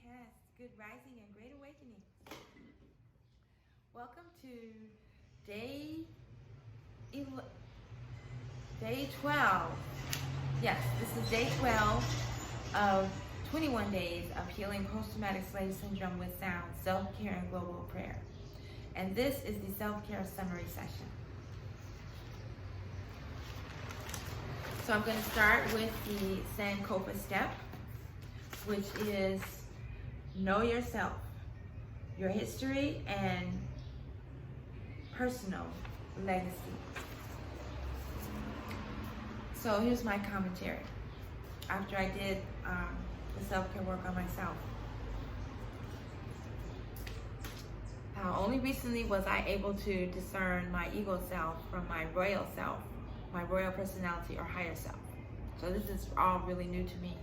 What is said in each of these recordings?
Yes, good rising and great awakening. Welcome to day 12. Yes, this is day 12 of 21 days of healing post-traumatic slave syndrome with sound, self-care, and global prayer. And this is the self-care summary session. So I'm going to start with the Sankofa Step, which is know yourself, your history, and personal legacy. So here's my commentary after I did the self-care work on myself. Only recently was I able to discern my ego self from my royal self, my royal personality or higher self. So this is all really new to me.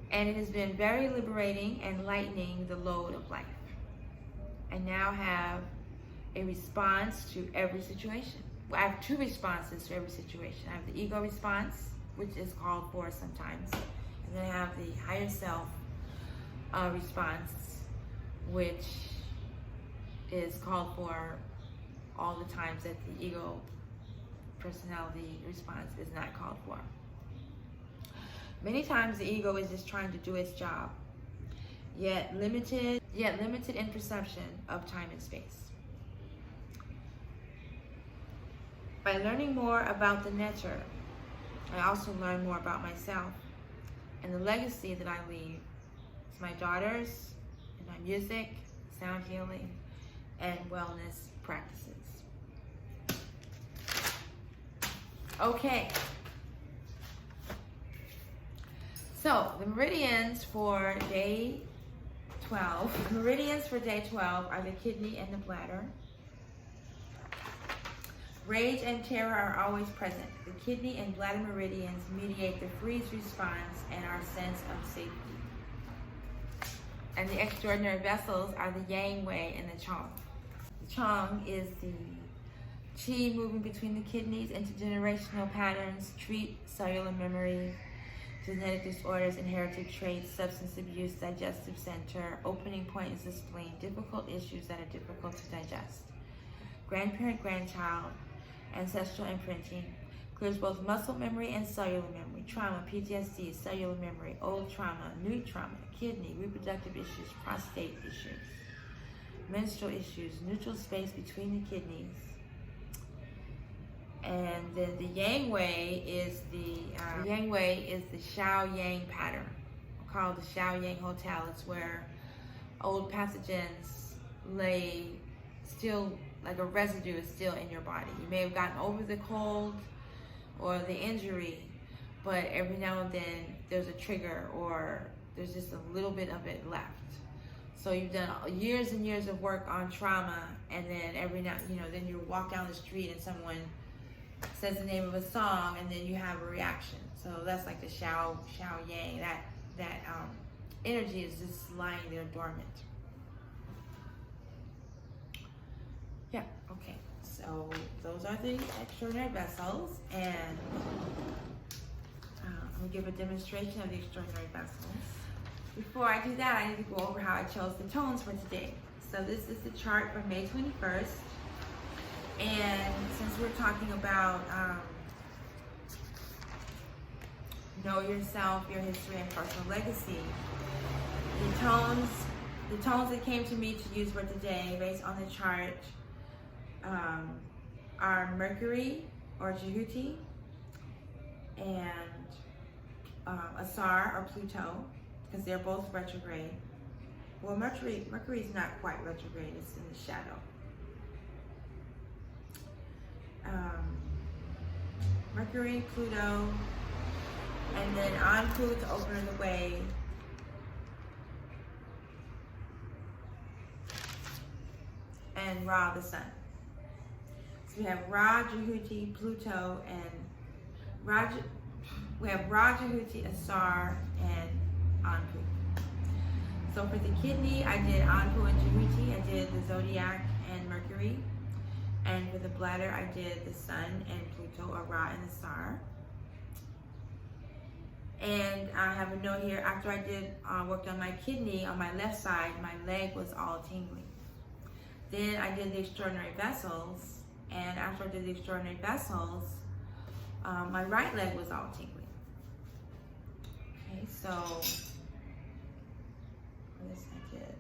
And it has been very liberating and lightening the load of life. I now have a response to every situation. Well, I have two responses to every situation. I have the ego response, which is called for sometimes. And then I have the higher self response, which is called for all the times that the ego personality response is not called for. Many times the ego is just trying to do its job, yet limited in perception of time and space. By learning more about the Nefer, I also learn more about myself and the legacy that I leave to my daughters and my music, sound healing, and wellness practices. Okay. So the meridians for day 12. Meridians for day 12 are the kidney and the bladder. Rage and terror are always present. The kidney and bladder meridians mediate the freeze response and our sense of safety. And the extraordinary vessels are the yang wei and the chong. The chong is the chi moving between the kidneys, intergenerational patterns, treat cellular memory, genetic disorders, inherited traits, substance abuse, digestive center, opening point is the spleen, difficult issues that are difficult to digest. Grandparent, grandchild, ancestral imprinting, clears both muscle memory and cellular memory, trauma, PTSD, cellular memory, old trauma, new trauma, kidney, reproductive issues, prostate issues, menstrual issues, neutral space between the kidneys. And then the yang wei is the Xiao Yang pattern, called the Xiao Yang Hotel. It's where old pathogens lay still, like a residue is still in your body. You may have gotten over the cold or the injury, but every now and then there's a trigger or there's just a little bit of it left. So you've done years and years of work on trauma, and then every now, then you walk down the street and someone says the name of a song, and then you have a reaction. So that's like the Xiao Yang. That energy is just lying there dormant. Yeah. Okay. So those are the extraordinary vessels, and I'm gonna give a demonstration of the extraordinary vessels. Before I do that, I need to go over how I chose the tones for today. So this is the chart for May 21st. And since we're talking about know yourself, your history, and personal legacy, the tones that came to me to use for today, based on the chart, are Mercury or Jehuti, and Asar or Pluto, because they're both retrograde. Well, Mercury is not quite retrograde; it's in the shadow. Mercury, Pluto, and then Anpu to open the way, and Ra, the sun. So we have Ra, Jehuti, Pluto, and we have Ra, Jehuti, Asar, and Anpu. So for the kidney, I did Anpu and Jehuti. I did the zodiac and Mercury. And for the bladder, I did the sun and Pluto, or Ra and the Star. And I have a note here, after I did worked on my kidney on my left side, my leg was all tingling. Then I did the extraordinary vessels, and after I did the extraordinary vessels, my right leg was all tingling. Okay, so for this I did.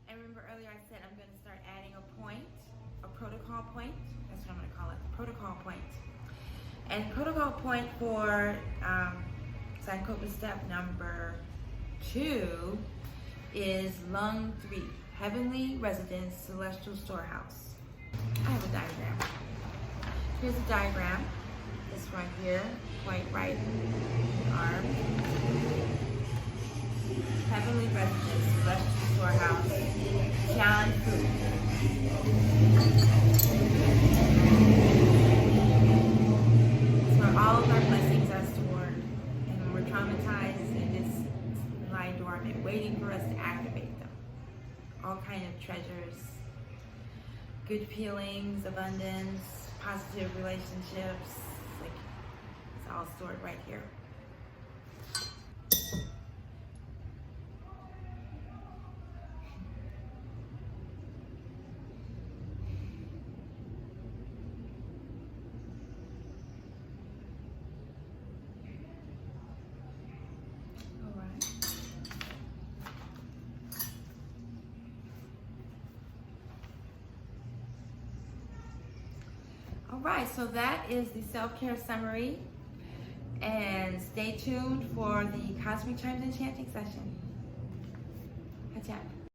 And remember earlier I said I'm going to start adding a point, a protocol point. That's what I'm going to call it, the protocol point. And protocol point for Sankofa Step number 2 is lung 3, heavenly residence, celestial storehouse. I have a diagram. Here's a diagram. This right here, right arm. Heavenly residence, celestial storehouse, challenge food. It's where all of our blessings are stored, and when we're traumatized and just lie dormant, waiting for us to activate them. All kind of treasures, good feelings, abundance, positive relationships. Like, it's all stored right here. Alright, so that is the self-care summary, and stay tuned for the Cosmic Chimes Enchanting session. Hatap.